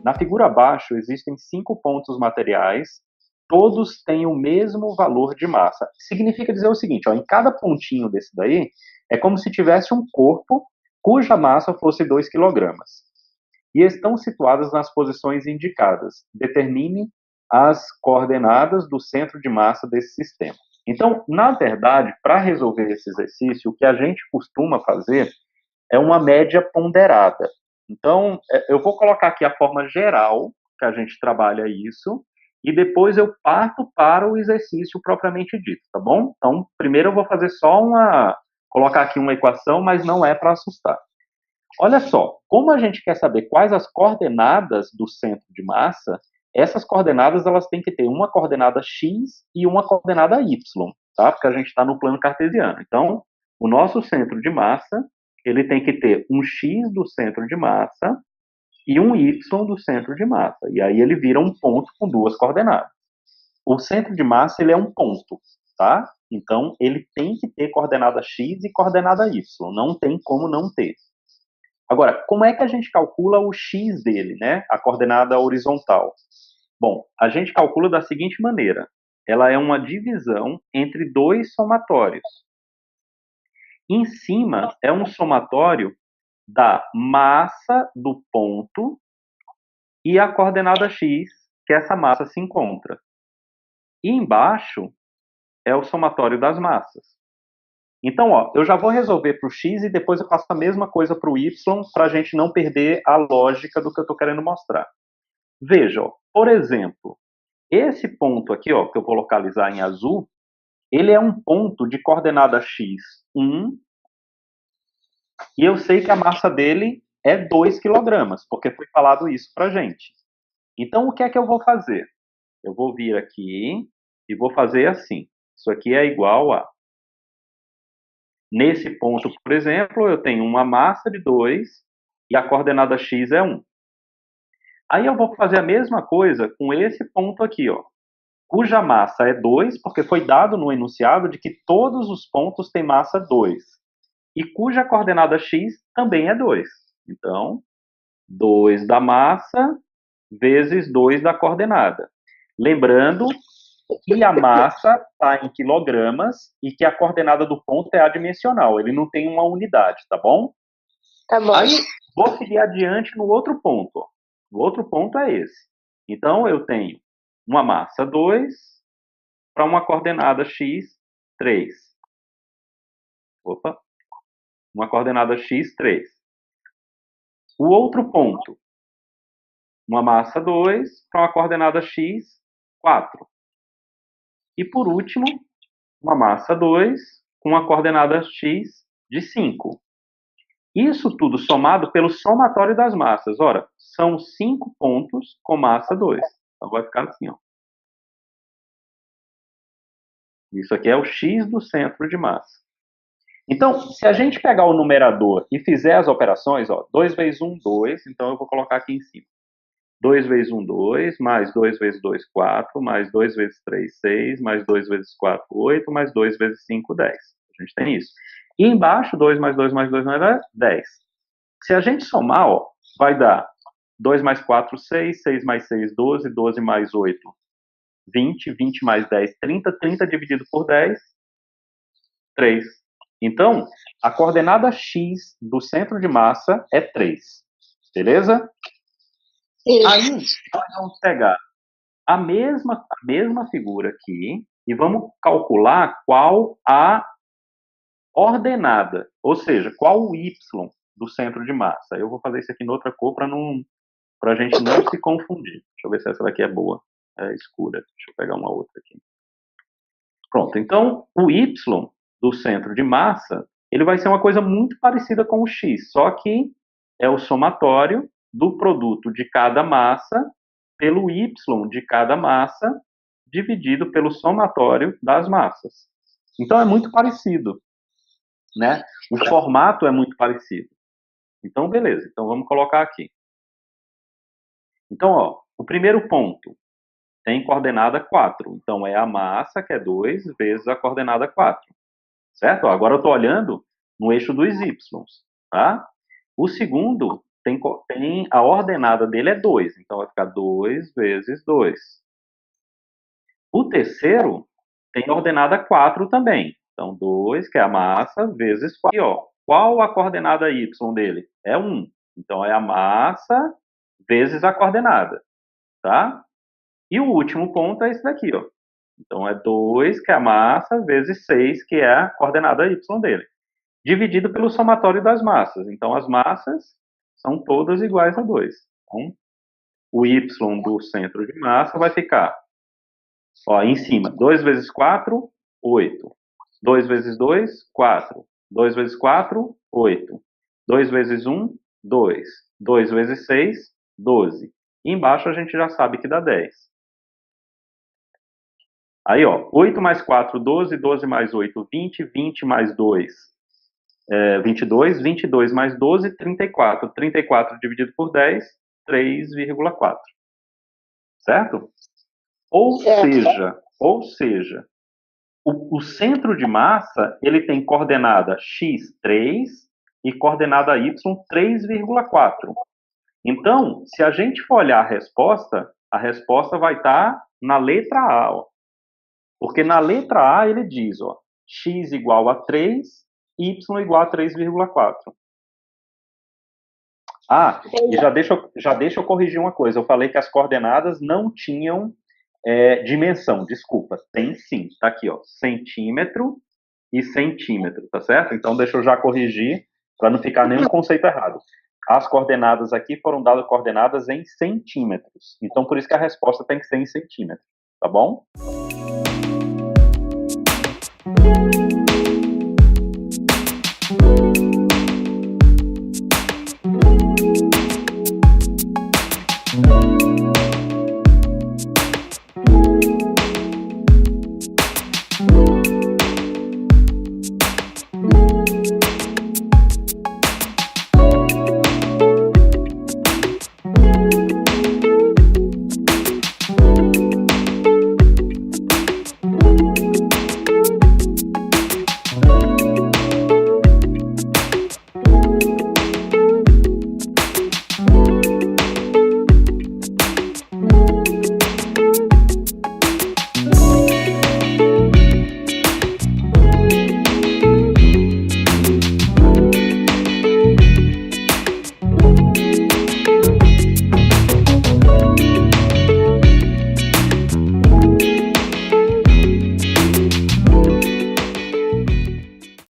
Na figura abaixo existem 5 pontos materiais, todos têm o mesmo valor de massa. Significa dizer o seguinte, ó, em cada pontinho desse daí, é como se tivesse um corpo cuja massa fosse 2 quilogramas. E estão situadas nas posições indicadas. Determine as coordenadas do centro de massa desse sistema. Então, na verdade, para resolver esse exercício, o que a gente costuma fazer é uma média ponderada. Então, eu vou colocar aqui a forma geral que a gente trabalha isso, e depois eu parto para o exercício propriamente dito, tá bom? Então, primeiro eu vou fazer só colocar aqui uma equação, mas não é para assustar. Olha só, como a gente quer saber quais as coordenadas do centro de massa, essas coordenadas elas têm que ter uma coordenada x e uma coordenada y, tá? Porque a gente está no plano cartesiano. Então, o nosso centro de massa, ele tem que ter um x do centro de massa e um y do centro de massa. E aí ele vira um ponto com duas coordenadas. O centro de massa, ele é um ponto, tá? Então, ele tem que ter coordenada x e coordenada y. Não tem como não ter. Agora, como é que a gente calcula o x dele, né? A coordenada horizontal. Bom, a gente calcula da seguinte maneira. Ela é uma divisão entre dois somatórios. Em cima é um somatório da massa do ponto e a coordenada x que essa massa se encontra. E embaixo é o somatório das massas. Então, ó, eu já vou resolver para o x e depois eu faço a mesma coisa para o y, para a gente não perder a lógica do que eu estou querendo mostrar. Veja, ó, por exemplo, esse ponto aqui, ó, que eu vou localizar em azul, ele é um ponto de coordenada x 1, e eu sei que a massa dele é 2 quilogramas, porque foi falado isso para a gente. Então, o que é que eu vou fazer? Eu vou vir aqui e vou fazer assim. Isso aqui é igual a... Nesse ponto, por exemplo, eu tenho uma massa de 2 e a coordenada x é 1. Aí eu vou fazer a mesma coisa com esse ponto aqui, ó, cuja massa é 2, porque foi dado no enunciado de que todos os pontos têm massa 2. E cuja coordenada x também é 2. Então, 2 da massa vezes 2 da coordenada. Lembrando que a massa está em quilogramas e que a coordenada do ponto é adimensional, ele não tem uma unidade, tá bom? Tá bom. Aí, vou seguir adiante no outro ponto. Ó. O outro ponto é esse. Então, eu tenho uma massa 2 para uma coordenada x, 3. Opa, uma coordenada x, 3. O outro ponto, uma massa 2 para uma coordenada x, 4. E por último, uma massa 2 com uma coordenada x de 5. Isso tudo somado pelo somatório das massas. Ora, são 5 pontos com massa 2. Então vai ficar assim, ó. Isso aqui é o x do centro de massa. Então, se a gente pegar o numerador e fizer as operações, ó, 2 vezes 1, 2, então eu vou colocar aqui em cima. 2 vezes 1, 2, mais 2 vezes 2, 4, mais 2 vezes 3, 6, mais 2 vezes 4, 8, mais 2 vezes 5, 10. A gente tem isso. E embaixo, 2 mais 2 mais 2 mais 2, 10. Se a gente somar, ó, vai dar 2 mais 4, 6, 6 mais 6, 12, 12 mais 8, 20, 20 mais 10, 30, 30 dividido por 10, 3. Então, a coordenada x do centro de massa é 3. Beleza? Sim. Aí, nós vamos pegar a mesma figura aqui e vamos calcular qual a ordenada, ou seja, qual o y do centro de massa. Eu vou fazer isso aqui em outra cor para a gente não se confundir. Deixa eu ver se essa daqui é boa. É escura. Deixa eu pegar uma outra aqui. Pronto. Então, o y do centro de massa, ele vai ser uma coisa muito parecida com o x, só que é o somatório do produto de cada massa pelo y de cada massa dividido pelo somatório das massas. Então, é muito parecido, né? O formato é muito parecido. Então, beleza. Então, vamos colocar aqui. Então, ó, o primeiro ponto tem coordenada 4. Então, é a massa, que é 2, vezes a coordenada 4. Certo? Agora eu estou olhando no eixo dos y. Tá? O segundo tem a ordenada dele é 2, então vai ficar 2 vezes 2. O terceiro tem a ordenada 4 também. Então, 2, que é a massa, vezes 4. E, ó, qual a coordenada y dele? É 1. Então, é a massa vezes a coordenada, tá? E o último ponto é esse daqui, ó. Então, é 2, que é a massa, vezes 6, que é a coordenada y dele. Dividido pelo somatório das massas. Então, as massas são todas iguais a 2. Então, o y do centro de massa vai ficar, ó, em cima, 2 vezes 4, 8. 2 vezes 2, 4. 2 vezes 4, 8. 2 vezes 1, 2. 2 vezes 6, 12. E embaixo a gente já sabe que dá 10. Aí, ó, 8 mais 4, 12. 12 mais 8, 20. 20 mais 2, 22. 22 mais 12, 34. 34 dividido por 10, 3,4. Certo? Ou seja, o centro de massa, ele tem coordenada x3 e coordenada y 3,4. Então, se a gente for olhar a resposta vai estar na letra A, ó. Porque na letra A ele diz, ó, x igual a 3, y igual a 3,4. Ah, e já deixa eu corrigir uma coisa. Eu falei que as coordenadas não tinham dimensão, desculpa. Tem sim, tá aqui, ó, centímetro e centímetro, tá certo? Então, deixa eu já corrigir para não ficar nenhum conceito errado. As coordenadas aqui foram dadas coordenadas em centímetros. Então, por isso que a resposta tem que ser em centímetros, tá bom?